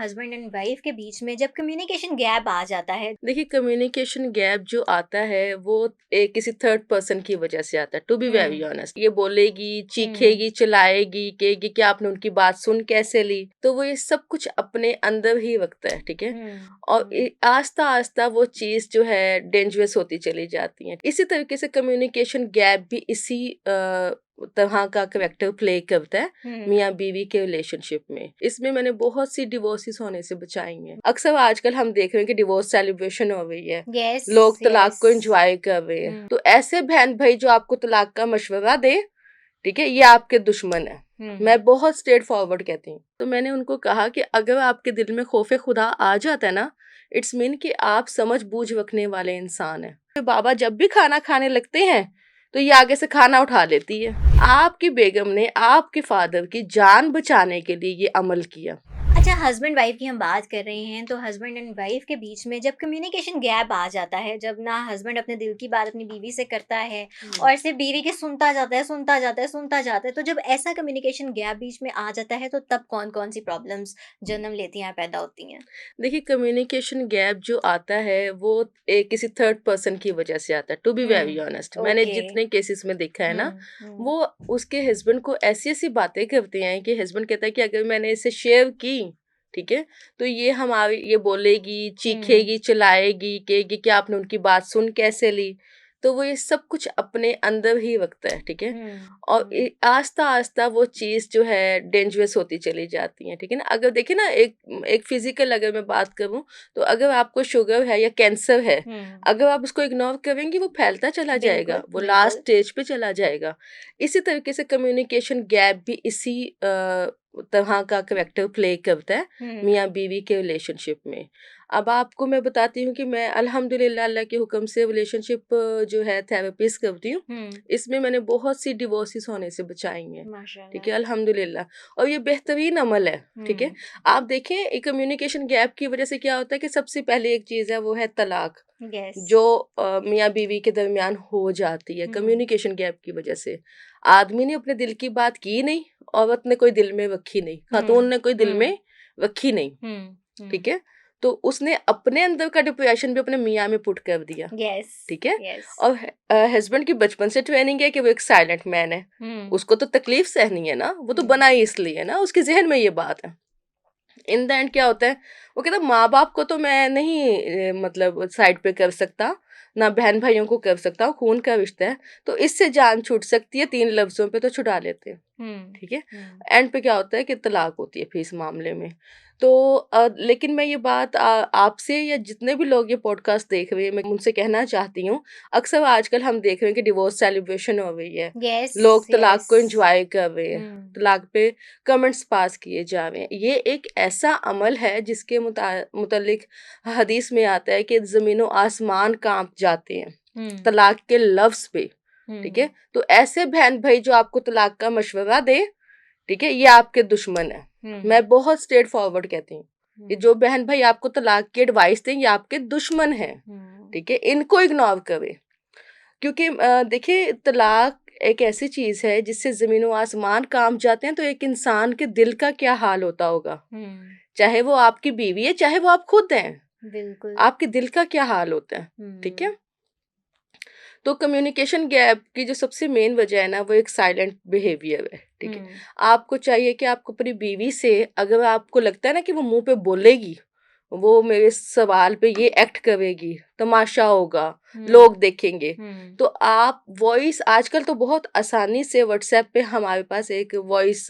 Husband and wife के बीच में जब कम्युनिकेशन गैप आ जाता है। देखिए, कम्युनिकेशन गैप जो आता है वो एक किसी थर्ड पर्सन की वजह से आता है। To be very hmm. Honest, ये बोलेगी, हम्म। चीखेगी, चिल्लाएगी, कहेगी कि आपने उनकी बात सुन कैसे ली। तो वो ये सब कुछ अपने अंदर ही रखता है, ठीक है। हम्म। और आस्ता आस्ता वो चीज जो है डेंजरस होती चली जाती है। इसी तरीके से कम्युनिकेशन गैप भी इसी तरह का करेक्टर प्ले करता है हम्म। मियाँ बीवी के रिलेशनशिप में। इसमें मैंने बहुत सी डिवोर्सेस होने से बचाई हैं। अक्सर आजकल हम देख रहे हैं कि डिवोर्स सेलिब्रेशन हो रही है, यस। लोग तलाक यस। को एंजॉय कर रहे हैं। हम्म। तो ऐसे बहन भाई जो आपको तलाक का मशवरा दे, ठीक है, ये आपके दुश्मन है। हम्म। मैं बहुत स्ट्रेट फॉरवर्ड कहती हूँ। तो मैंने उनको कहा कि अगर आपके दिल में खौफे खुदा आ जाता है ना, इट्स मीन कि आप समझ बूझ रखने वाले इंसान हैं। तो बाबा जब भी खाना खाने लगते हैं तो ये आगे से खाना उठा लेती है। आपकी बेगम ने आपके फादर की जान बचाने के लिए ये अमल किया। अच्छा, हस्बैंड वाइफ की हम बात कर रहे हैं, तो हस्बैंड एंड वाइफ के बीच में जब कम्युनिकेशन गैप आ जाता है, जब ना हस्बैंड अपने दिल की बात अपनी बीवी से करता है और सिर्फ बीवी की सुनता जाता है, सुनता जाता है, सुनता जाता है, तो जब ऐसा कम्युनिकेशन गैप बीच में आ जाता है तो तब कौन कौन सी प्रॉब्लम्स जन्म लेती हैं, पैदा होती हैं? देखिए, कम्युनिकेशन गैप जो आता है वो एक किसी थर्ड पर्सन की वजह से आता है। टू बी वेरी ऑनेस्ट, मैंने ओके। जितने केसेस में देखा है ना, हम्म। वो उसके हस्बैंड को ऐसी ऐसी बातें करते हैं कि हस्बैंड कहता है कि अगर मैंने इसे शेयर की, ठीक है, तो ये हमारी ये बोलेगी, हम्म। चीखेगी, चिल्लाएगी, कहेगी कि आपने उनकी बात सुन कैसे ली। तो वो ये सब कुछ अपने अंदर ही रखता है, ठीक है। हम्म। और आस्ता आस्ता वो चीज जो है डेंजरस होती चली जाती है, ठीक है ना। अगर देखिए ना, एक एक फिजिकल अगर मैं बात करूं, तो अगर आपको शुगर है या कैंसर है, हम्म। अगर आप उसको इग्नोर करेंगे वो फैलता चला जाएगा, बिल्कुल वो लास्ट बिल्कुल। स्टेज पे चला जाएगा। इसी तरीके से कम्युनिकेशन गैप भी इसी तरह का करेक्टर प्ले करता है हम्म। मियाँ बीवी के रिलेशनशिप में। अब आपको मैं बताती हूँ कि मैं अल्हम्दुलिल्लाह अल्लाह के हुक्म से रिलेशनशिप जो है थेरेपिस्ट करती हूँ। हम्म। इसमें मैंने बहुत सी डिवोर्सेस होने से बचाई हैं, ठीक माशाल्लाह। है, अल्हम्दुलिल्लाह। और ये बेहतरीन अमल है, ठीक है। हम्म। आप देखें, ये कम्युनिकेशन गैप की वजह से क्या होता है कि सबसे पहले एक चीज़ है, वो है तलाक, यस। जो मियाँ बीवी के दरमियान हो जाती है हम्म। कम्युनिकेशन गैप की वजह से। आदमी ने अपने दिल की बात की नहीं, औरत ने कोई दिल में रखी नहीं, खातून हम्म। ने कोई दिल हम्म। में रखी नहीं, हम्म। हम्म। ठीक है। तो उसने अपने अंदर का डिप्रेशन भी अपने मियाँ में पुट कर दिया, यस। ठीक है। यस। और हस्बैंड की बचपन से ट्रेनिंग है कि वो एक साइलेंट मैन है, हम्म। उसको तो तकलीफ सहनी है ना, वो तो हम्म। बना ही इसलिए है ना, उसके जहन में ये बात है। इन द एंड क्या होता है, वो कहता है माँ बाप को तो मैं नहीं मतलब साइड पे कर सकता, ना बहन भाइयों को कर सकता हूँ, खून का रिश्ता है, तो इससे जान छूट सकती है, 3 लफ्जों पे तो छुड़ा लेते हैं, हम्म। ठीक है। हम्म। एंड पे क्या होता है कि तलाक होती है फिर इस मामले में। तो लेकिन मैं ये बात आपसे या जितने भी लोग ये पॉडकास्ट देख रहे हैं, मैं उनसे कहना चाहती हूँ। अक्सर आजकल हम देख रहे हैं कि डिवोर्स सेलिब्रेशन हो रही है, यस। लोग तलाक यस। को एंजॉय कर रहे हैं, हम्म। तलाक पे कमेंट्स पास किए जा रहे हैं। ये एक ऐसा अमल है जिसके मुतालिक हदीस में आता है कि ज़मीन आसमान कांप जाते हैं हम्म। तलाक के लफ्ज पे, ठीक हम्म। है। तो ऐसे बहन भाई जो आपको तलाक का मशवरा दे, ठीक है, ये आपके दुश्मन है। हम्म। मैं बहुत स्ट्रेट फॉरवर्ड कहती हूँ, ये हम्म। जो बहन भाई आपको तलाक की एडवाइस दें, ये आपके दुश्मन हैं, हम्म। ठीक है। इनको इग्नोर करें, क्योंकि देखिए, तलाक एक ऐसी चीज है जिससे जमीन व आसमान कांप जाते हैं। तो एक इंसान के दिल का क्या हाल होता होगा, हम्म। चाहे वो आपकी बीवी है, चाहे वो आप खुद हैं, बिल्कुल। आपके दिल का क्या हाल होता है, ठीक हम्म। है। तो कम्युनिकेशन गैप की जो सबसे मेन वजह है ना, वो एक साइलेंट बिहेवियर है, ठीक है। हम्म। आपको चाहिए कि आपको अपनी बीवी से, अगर आपको लगता है ना कि वो मुंह पे बोलेगी, वो मेरे सवाल पे ये एक्ट करेगी, तमाशा होगा, हम्म। लोग देखेंगे, हम्म। तो आप वॉइस, आजकल तो बहुत आसानी से व्हाट्सएप पे हमारे पास एक वॉइस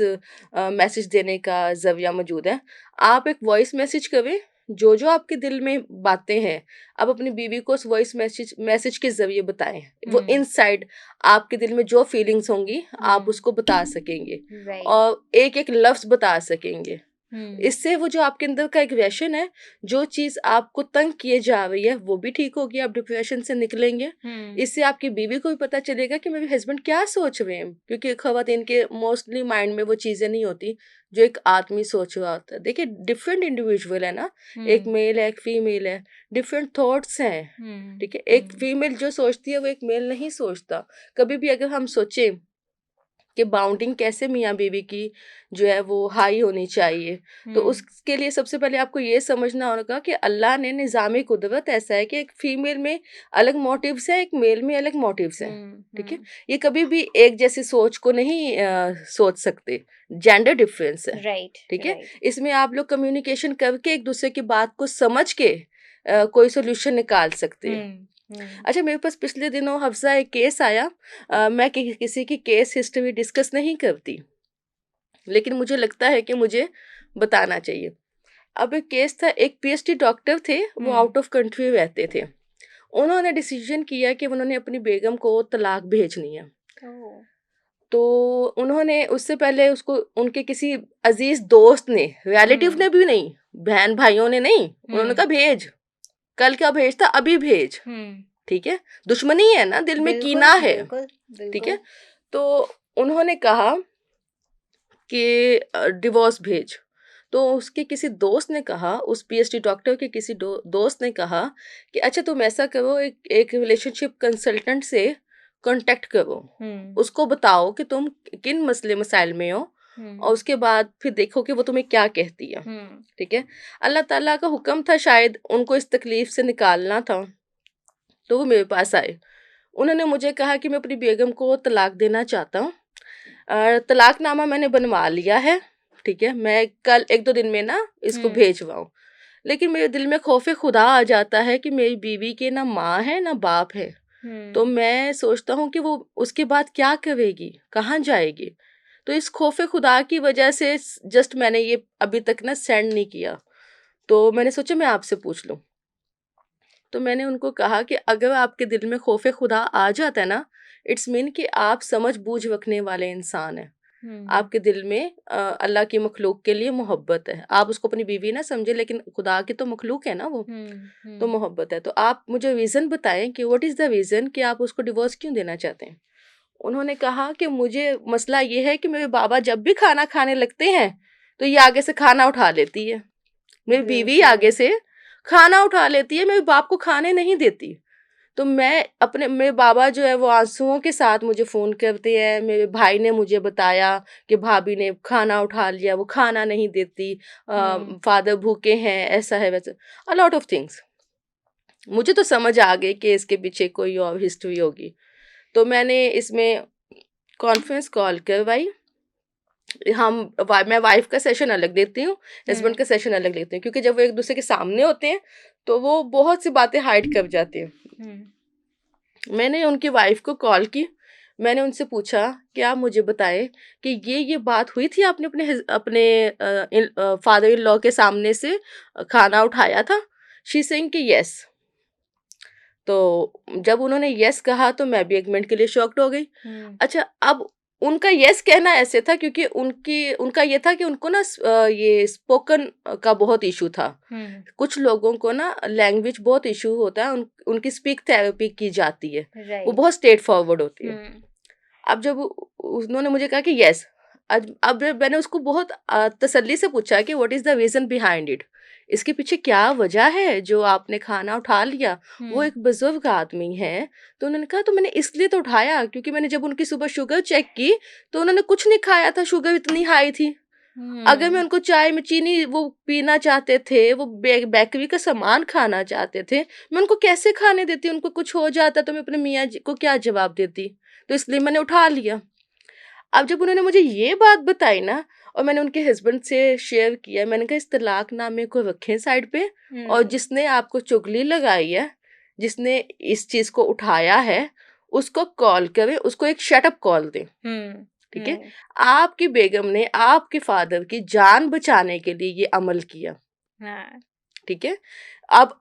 मैसेज देने का जरिया मौजूद है। आप एक वॉइस मैसेज करें, जो आपके दिल में बातें हैं, आप अपनी बीवी को उस वॉइस मैसेज मैसेज के ज़रिए बताएँ। वो हम्म। इनसाइड आपके दिल में जो फीलिंग्स होंगी, आप हम्म। उसको बता सकेंगे राइट। और एक-एक लफ्ज़ बता सकेंगे। हम्म। इससे वो जो आपके अंदर का एग्रेशन है, जो चीज़ आपको तंग किए जा रही है, वो भी ठीक होगी, आप डिप्रेशन से निकलेंगे। हम्म। इससे आपकी बीवी को भी पता चलेगा कि मेरे हस्बैंड क्या सोच रहे हैं, क्योंकि ख़वातीन के मोस्टली माइंड में वो चीज़ें नहीं होती, जो एक आदमी सोच रहा होता है। देखिए, डिफरेंट इंडिविजुअल है ना, एक हम्म। मेल है, एक फीमेल है, डिफरेंट थॉट्स हैं, हम्म। ठीक है। एक हम्म। फीमेल जो सोचती है, वो एक मेल नहीं सोचता। कभी भी अगर हम सोचें कि बाउंडिंग कैसे मियाँ बीवी की जो है वो हाई होनी चाहिए। तो उसके लिए सबसे पहले आपको ये समझना होगा कि अल्लाह ने निज़ाम कुदरत ऐसा है कि एक फीमेल में अलग मोटिव्स है, एक मेल में अलग मोटिव्स हैं। ठीक है, ये कभी भी एक जैसी सोच को नहीं सोच सकते, जेंडर डिफरेंस है। राइट, ठीक है, राइट। इसमें आप लोग कम्युनिकेशन करके एक दूसरे की बात को समझ के कोई सोल्यूशन निकाल सकते हैं। अच्छा, मेरे पास पिछले दिनों हफ्सा एक केस आया। मैं किसी की केस हिस्ट्री डिस्कस नहीं करती, लेकिन मुझे लगता है कि मुझे बताना चाहिए। अब एक केस था, एक पीएचडी डॉक्टर थे, वो आउट ऑफ कंट्री रहते थे। उन्होंने डिसीजन किया कि उन्होंने अपनी बेगम को तलाक भेजनी है। तो उन्होंने उससे पहले उसको उनके किसी अजीज दोस्त ने, रिलेटिव ने भी नहीं, बहन भाइयों ने नहीं, उन्होंने कहा भेज, कल क्या भेजता, अभी भेज। ठीक है, दुश्मनी है ना, दिल में कीना है। ठीक है, तो उन्होंने कहा कि डिवोर्स भेज। तो उसके किसी दोस्त ने कहा, उस पीएचडी डॉक्टर के किसी दोस्त ने कहा कि अच्छा तुम ऐसा करो, एक रिलेशनशिप कंसल्टेंट से कांटेक्ट करो, उसको बताओ कि तुम किन मसले मसाइल में हो, और उसके बाद फिर देखो कि वो तुम्हें क्या कहती है। ठीक है, अल्लाह ताला का हुक्म था, शायद उनको इस तकलीफ से निकालना था। तो वो मेरे पास आए, उन्होंने मुझे कहा कि मैं अपनी बेगम को तलाक देना चाहता हूँ, तलाकनामा मैंने बनवा लिया है। ठीक है, मैं कल 1-2 दिन में ना इसको भेजवाऊँ, लेकिन मेरे दिल में खौफ खुदा आ जाता है कि मेरी बीवी के ना माँ है ना बाप है। तो मैं सोचता हूँ कि वो उसके बाद क्या करेगी, कहाँ जाएगी। तो इस खौफ खुदा की वजह से जस्ट मैंने ये अभी तक ना सेंड नहीं किया। तो मैंने सोचा मैं आपसे पूछ लूँ। तो मैंने उनको कहा कि अगर आपके दिल में खौफ खुदा आ जाता है ना, इट्स मीन कि आप समझ बूझ रखने वाले इंसान हैं। आपके दिल में अल्लाह की मखलूक के लिए मोहब्बत है। आप उसको अपनी बीवी ना समझे, लेकिन खुदा की तो मखलूक है ना वो, तो मोहब्बत है। तो आप मुझे रीज़न बताएं कि व्हाट इज़ द रीज़न कि आप उसको डिवोर्स क्यों देना चाहते हैं। उन्होंने कहा कि मुझे मसला ये है कि मेरे बाबा जब भी खाना खाने लगते हैं तो ये आगे से खाना उठा लेती है, मेरी बीवी आगे से खाना उठा लेती है, मेरे बाप को खाने नहीं देती। तो मेरे बाबा जो है वो आंसुओं के साथ मुझे फ़ोन करते हैं, मेरे भाई ने मुझे बताया कि भाभी ने खाना उठा लिया, वो खाना नहीं देती, फादर भूखे हैं, ऐसा है वैसा, अ लॉट ऑफ थिंग्स। मुझे तो समझ आ गई कि इसके पीछे कोई और हिस्ट्री होगी। तो मैंने इसमें कॉन्फ्रेंस कॉल करवाई। मैं वाइफ का सेशन अलग देती हूँ, हस्बैंड का सेशन अलग लेती हूँ, क्योंकि जब वो एक दूसरे के सामने होते हैं तो वो बहुत सी बातें हाइड कर जाती हैं। मैंने उनकी वाइफ को कॉल की, मैंने उनसे पूछा कि आप मुझे बताएं कि ये बात हुई थी, आपने अपने फादर इन लॉ के सामने से खाना उठाया था। शी सेइंग कि यस। तो जब उन्होंने यस कहा तो मैं भी एक मिनट के लिए शॉक्ड हो गई। अच्छा, अब उनका यस कहना ऐसे था क्योंकि उनका ये था कि उनको ना ये स्पोकन का बहुत इशू था। कुछ लोगों को ना लैंग्वेज बहुत इशू होता है, उनकी स्पीक थेरेपी की जाती है, वो बहुत स्ट्रेट फॉरवर्ड होती है। अब जब उन्होंने मुझे कहा कि यस, अब मैंने उसको बहुत तसल्ली से पूछा कि what is the reason behind it, इसके पीछे क्या वजह है जो आपने खाना उठा लिया। वो एक बुजुर्ग आदमी है। तो उन्होंने कहा तो मैंने इसलिए तो उठाया क्योंकि मैंने जब उनकी सुबह शुगर चेक की तो उन्होंने कुछ नहीं खाया था, शुगर इतनी हाई थी। अगर मैं उनको चाय में चीनी वो पीना चाहते थे, वो बेकरी का सामान खाना चाहते थे, मैं उनको कैसे खाने देती, उनको कुछ हो जाता तो मैं अपने मियाँ जी को क्या जवाब देती। तो इसलिए मैंने उठा लिया। अब जब उन्होंने मुझे ये बात बताई ना, और मैंने उनके हस्बैंड से शेयर किया, मैंने कहा इस तलाकनामे को रखें साइड पे, और जिसने आपको चुगली लगाई है, जिसने इस चीज को उठाया है, उसको कॉल करें, उसको एक शटअप कॉल दें। ठीक है, आपकी बेगम ने आपके फादर की जान बचाने के लिए ये अमल किया। ठीक है, अब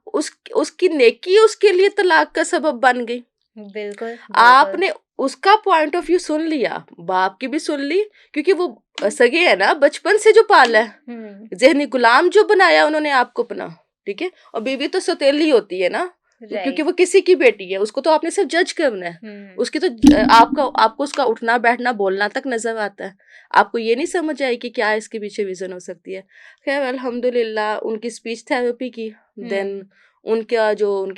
उसकी नेकी उसके लिए तलाक का सबब बन गई। बिल्कुल, आपने उसका पॉइंट ऑफ व्यू सुन लिया, बाप की भी सुन ली, क्योंकि वो सगे है ना, बचपन से जो पाला है, जहनी गुलाम जो बनाया उन्होंने आपको अपना। ठीक है, और बीवी तो सौतेली होती है ना, क्योंकि वो किसी की बेटी है, उसको तो आपने सिर्फ जज करना है। उसकी तो आपको उसका उठना बैठना बोलना तक नजर आता है। आपको ये नहीं समझ आई कि क्या इसके पीछे रीजन हो सकती है। खैर अल्हम्दुलिल्लाह उनकी स्पीच थेरेपी की, देन उनके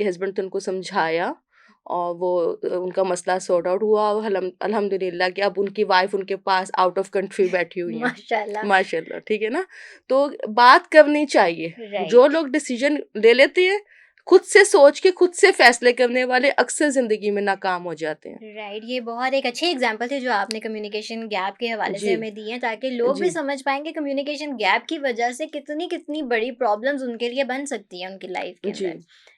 हस्बैंड थे उनको समझाया, और वो उनका मसला सॉर्ट आउट हुआ और अल्हम्दुलिल्लाह कि अब उनकी वाइफ उनके पास आउट ऑफ कंट्री बैठी हुई हैं माशाल्लाह। माशाल्लाह, ठीक है ना। तो बात करनी चाहिए। जो राइट। लोग डिसीजन ले लेते हैं खुद से सोच के खुद से फैसले करने वाले अक्सर जिंदगी में नाकाम हो जाते हैं। राइट, ये बहुत एक अच्छे एग्जाम्पल थे जो आपने कम्युनिकेशन गैप के हवाले से जी हमें दिए, ताकि लोग भी जी समझ पाएंगे कम्युनिकेशन गैप की वजह से कितनी कितनी बड़ी प्रॉब्लम्स उनके लिए बन सकती है उनकी लाइफ के जी अंदर।